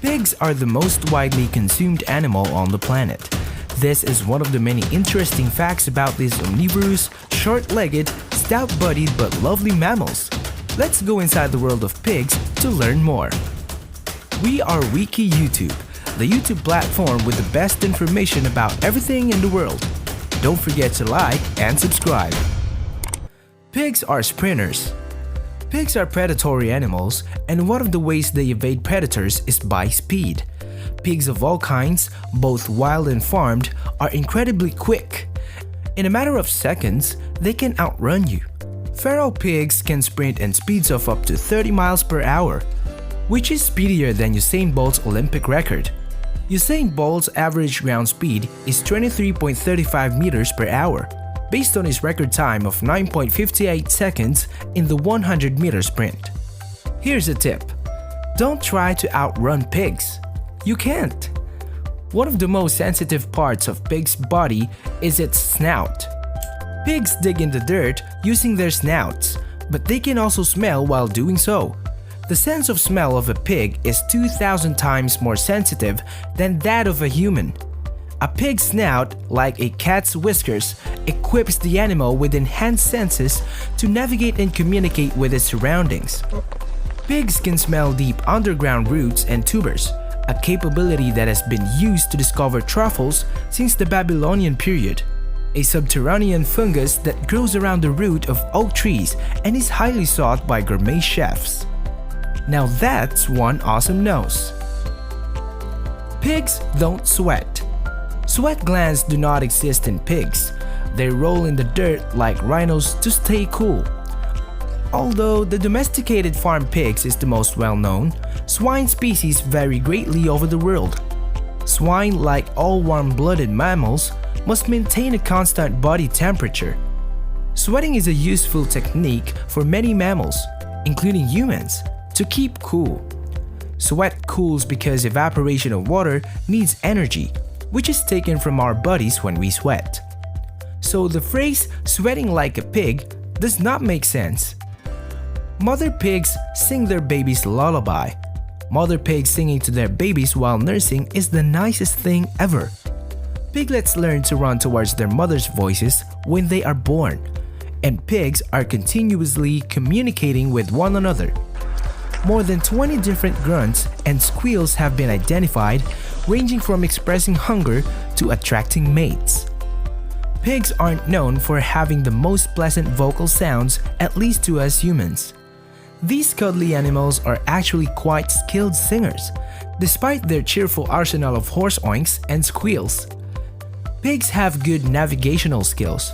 Pigs are the most widely consumed animal on the planet. This is one of the many interesting facts about these omnivorous, short-legged, stout-bodied but lovely mammals. Let's go inside the world of pigs to learn more. We are Wiki YouTube, the YouTube platform with the best information about everything in the world. Don't forget to like and subscribe. Pigs are sprinters. Pigs are predatory animals, and one of the ways they evade predators is by speed. Pigs of all kinds, both wild and farmed, are incredibly quick. In a matter of seconds, they can outrun you. Feral pigs can sprint in speeds of up to 30 miles per hour, which is speedier than Usain Bolt's Olympic record. Usain Bolt's average ground speed is 23.35 meters per hour, based on his record time of 9.58 seconds in the 100-meter sprint. Here's a tip: don't try to outrun pigs. You can't. One of the most sensitive parts of pig's body is its snout. Pigs dig in the dirt using their snouts, but they can also smell while doing so. The sense of smell of a pig is 2,000 times more sensitive than that of a human. A pig's snout, like a cat's whiskers, equips the animal with enhanced senses to navigate and communicate with its surroundings. Pigs can smell deep underground roots and tubers, a capability that has been used to discover truffles since the Babylonian period, a subterranean fungus that grows around the root of oak trees and is highly sought by gourmet chefs. Now that's one awesome nose. Pigs don't sweat. Sweat glands do not exist in pigs. They roll in the dirt like rhinos to stay cool. Although the domesticated farm pigs is the most well-known, swine species vary greatly over the world. Swine, like all warm-blooded mammals, must maintain a constant body temperature. Sweating is a useful technique for many mammals, including humans, to keep cool. Sweat cools because evaporation of water needs energy, which is taken from our bodies when we sweat. So the phrase "sweating like a pig" does not make sense. Mother pigs sing their babies lullaby. Mother pigs singing to their babies while nursing is the nicest thing ever. Piglets learn to run towards their mother's voices when they are born, and pigs are continuously communicating with one another. More than 20 different grunts and squeals have been identified, ranging from expressing hunger to attracting mates. Pigs aren't known for having the most pleasant vocal sounds, at least to us humans. These cuddly animals are actually quite skilled singers, despite their cheerful arsenal of horse oinks and squeals. Pigs have good navigational skills.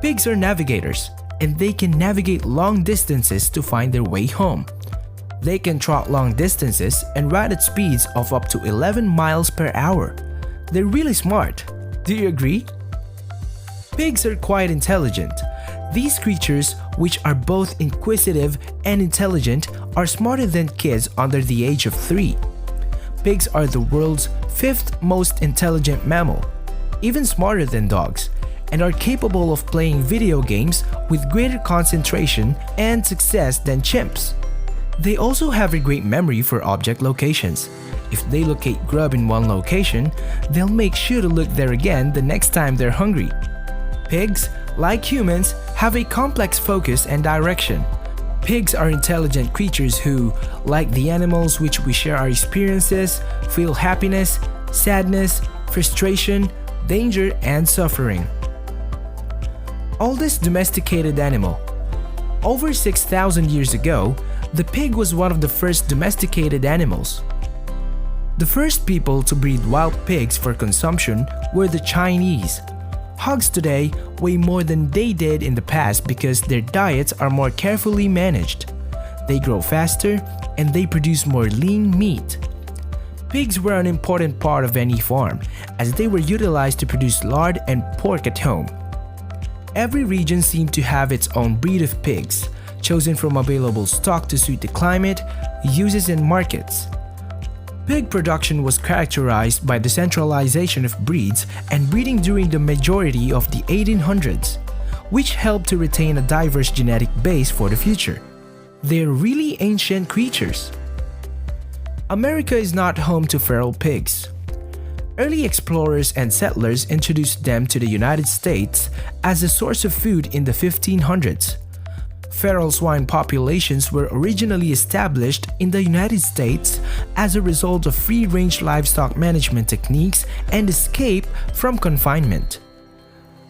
Pigs are navigators, and they can navigate long distances to find their way home. They can trot long distances and ride at speeds of up to 11 miles per hour. They're really smart. Do you agree? Pigs are quite intelligent. These creatures, which are both inquisitive and intelligent, are smarter than kids under the age of 3. Pigs are the world's 5th most intelligent mammal, even smarter than dogs, and are capable of playing video games with greater concentration and success than chimps. They also have a great memory for object locations. If they locate grub in one location, they'll make sure to look there again the next time they're hungry. Pigs, like humans, have a complex focus and direction. Pigs are intelligent creatures who, like the animals which we share our experiences, feel happiness, sadness, frustration, danger, and suffering. Oldest domesticated animal. Over 6,000 years ago, the pig was one of the first domesticated animals. The first people to breed wild pigs for consumption were the Chinese. Hogs today weigh more than they did in the past because their diets are more carefully managed. They grow faster and they produce more lean meat. Pigs were an important part of any farm, as they were utilized to produce lard and pork at home. Every region seemed to have its own breed of pigs, chosen from available stock to suit the climate, uses, and markets. Pig production was characterized by the centralization of breeds and breeding during the majority of the 1800s, which helped to retain a diverse genetic base for the future. They're really ancient creatures. America is not home to feral pigs. Early explorers and settlers introduced them to the United States as a source of food in the 1500s. Feral swine populations were originally established in the United States as a result of free-range livestock management techniques and escape from confinement.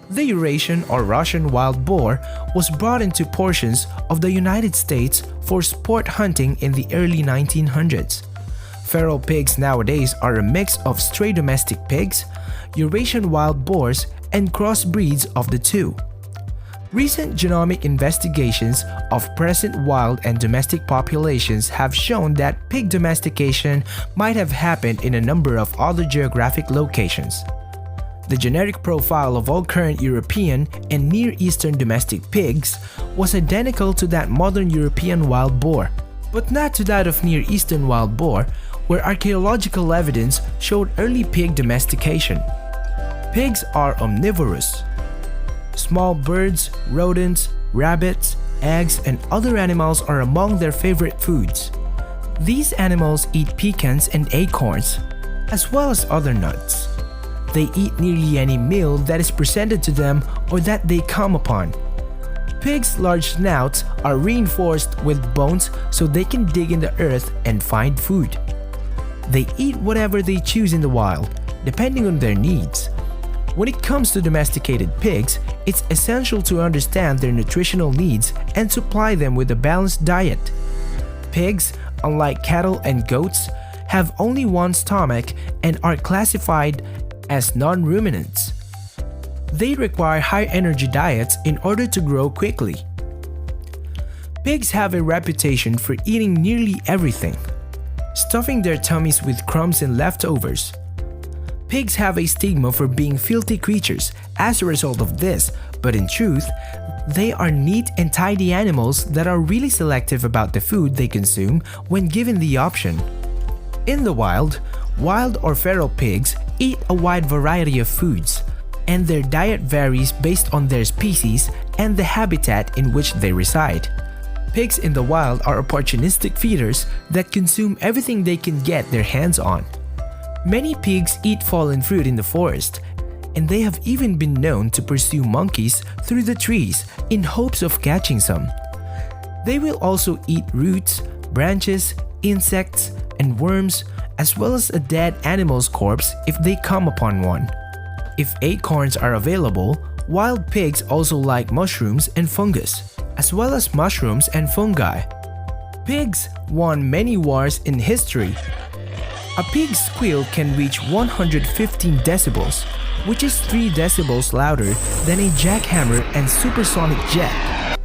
The Eurasian or Russian wild boar was brought into portions of the United States for sport hunting in the early 1900s. Feral pigs nowadays are a mix of stray domestic pigs, Eurasian wild boars, and crossbreeds of the two. Recent genomic investigations of present wild and domestic populations have shown that pig domestication might have happened in a number of other geographic locations. The genetic profile of all current European and Near Eastern domestic pigs was identical to that modern European wild boar, but not to that of Near Eastern wild boar, where archaeological evidence showed early pig domestication. Pigs are omnivorous. Small birds, rodents, rabbits, eggs, and other animals are among their favorite foods. These animals eat pecans and acorns, as well as other nuts. They eat nearly any meal that is presented to them or that they come upon. Pigs' large snouts are reinforced with bones so they can dig in the earth and find food. They eat whatever they choose in the wild, depending on their needs. When it comes to domesticated pigs, it's essential to understand their nutritional needs and supply them with a balanced diet. Pigs, unlike cattle and goats, have only one stomach and are classified as non-ruminants. They require high-energy diets in order to grow quickly. Pigs have a reputation for eating nearly everything, stuffing their tummies with crumbs and leftovers. Pigs have a stigma for being filthy creatures as a result of this, but in truth, they are neat and tidy animals that are really selective about the food they consume when given the option. In the wild or feral pigs eat a wide variety of foods, and their diet varies based on their species and the habitat in which they reside. Pigs in the wild are opportunistic feeders that consume everything they can get their hands on. Many pigs eat fallen fruit in the forest, and they have even been known to pursue monkeys through the trees in hopes of catching some. They will also eat roots, branches, insects, and worms, as well as a dead animal's corpse if they come upon one. If acorns are available, wild pigs also like mushrooms and fungus, as well as mushrooms and fungi. Pigs won many wars in history. A pig's squeal can reach 115 decibels, which is 3 decibels louder than a jackhammer and supersonic jet.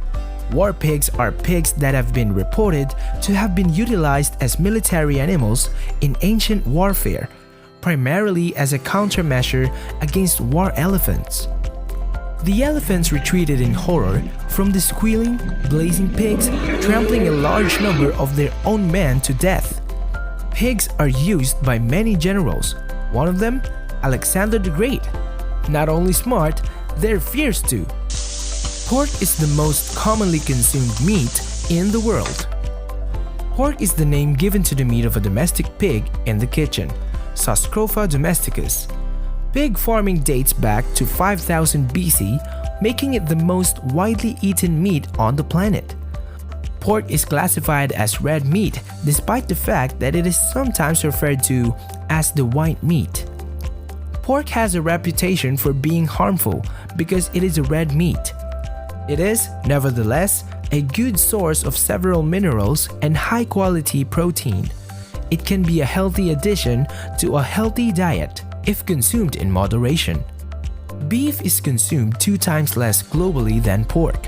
War pigs are pigs that have been reported to have been utilized as military animals in ancient warfare, primarily as a countermeasure against war elephants. The elephants retreated in horror from the squealing, blazing pigs trampling a large number of their own men to death. Pigs are used by many generals, one of them, Alexander the Great. Not only smart, they're fierce too. Pork is the most commonly consumed meat in the world. Pork is the name given to the meat of a domestic pig in the kitchen, Suscrofa domesticus. Pig farming dates back to 5000 BC, making it the most widely eaten meat on the planet. Pork is classified as red meat despite the fact that it is sometimes referred to as the white meat. Pork has a reputation for being harmful because it is a red meat. It is, nevertheless, a good source of several minerals and high-quality protein. It can be a healthy addition to a healthy diet if consumed in moderation. Beef is consumed 2 times less globally than pork.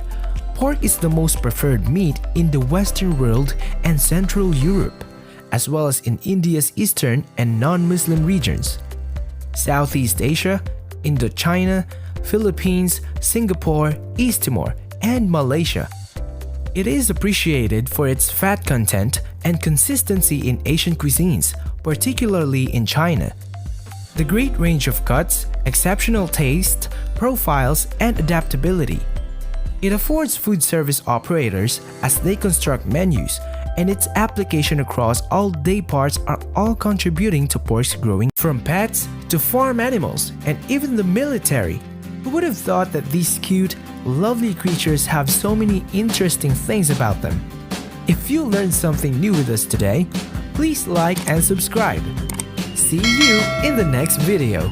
Pork is the most preferred meat in the Western world and Central Europe, as well as in India's eastern and non-Muslim regions. Southeast Asia, Indochina, Philippines, Singapore, East Timor, and Malaysia. It is appreciated for its fat content and consistency in Asian cuisines, particularly in China. The great range of cuts, exceptional taste, profiles, and adaptability. It affords food service operators, as they construct menus, and its application across all day parts are all contributing to pork's growing, from pets to farm animals and even the military. Who would have thought that these cute, lovely creatures have so many interesting things about them? If you learned something new with us today, please like and subscribe. See you in the next video.